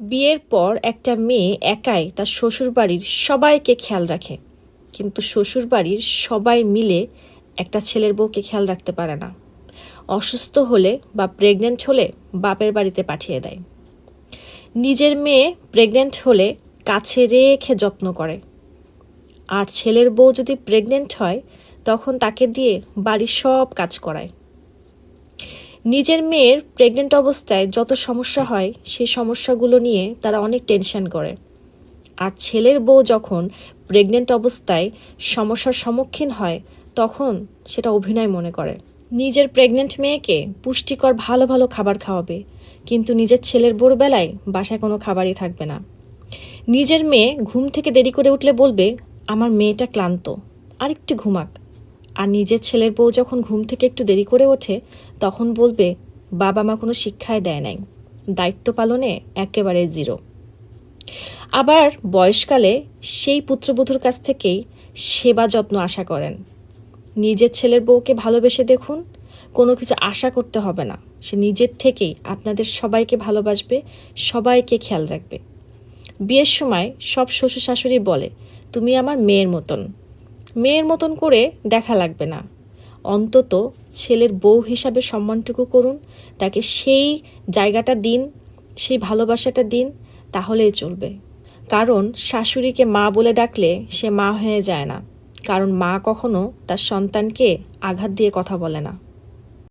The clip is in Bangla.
বিয়ের পর একটা মেয়ে একাই তার শ্বশুরবাড়ির সবাইকে খেয়াল রাখে, কিন্তু শ্বশুরবাড়ির সবাই মিলে একটা ছেলের বউকে খেয়াল রাখতে পারে না। অসুস্থ হলে বা প্রেগনেন্ট হলে বাপের বাড়িতে পাঠিয়ে দেয়। নিজের মেয়ে প্রেগনেন্ট হলে কাছে রেখে যত্ন করে, আর ছেলের বউ যদি প্রেগনেন্ট হয় তখন তাকে দিয়ে বাড়ির সব কাজ করায়। নিজের মেয়ের প্রেগনেন্ট অবস্থায় যত সমস্যা হয় সেই সমস্যাগুলো নিয়ে তারা অনেক টেনশন করে, আর ছেলের বউ যখন প্রেগনেন্ট অবস্থায় সমস্যার সম্মুখীন হয় তখন সেটা অভিনয় মনে করে। নিজের প্রেগনেন্ট মেয়েকে পুষ্টিকর ভালো ভালো খাবার খাওয়াবে, কিন্তু নিজের ছেলের বউর বেলায় বাসায় কোনো খাবারই থাকবে না। নিজের মেয়ে ঘুম থেকে দেরি করে উঠলে বলবে, আমার মেয়েটা ক্লান্ত, আর একটু ঘুমাক। আর নিজের ছেলের বউ যখন ঘুম থেকে একটু দেরি করে ওঠে তখন বলবে, বাবা মা কোনো শিক্ষাই দেয় নাই, দায়িত্ব পালনে একেবারে জিরো। আবার বয়সকালে সেই পুত্রবধূর কাছ থেকেই সেবা যত্ন আশা করেন। নিজের ছেলের বউকে ভালোবেসে দেখুন, কোনো কিছু আশা করতে হবে না, সে নিজের থেকেই আপনাদের সবাইকে ভালোবাসবে, সবাইকে খেয়াল রাখবে। বিয়ের সময় সব শ্বশুর শাশুড়ি বলে, তুমি আমার মেয়ের মতন। মেয়ের মতন করে দেখা লাগবে না, অন্তত ছেলের বউ হিসাবে সম্মানটুকু করুন, তাকে সেই জায়গাটা দিন, সেই ভালোবাসাটা দিন, তাহলেই চলবে। কারণ শাশুড়িকে মা বলে ডাকলে সে মা হয়ে যায় না, কারণ মা কখনো তার সন্তানকে আঘাত দিয়ে কথা বলে না।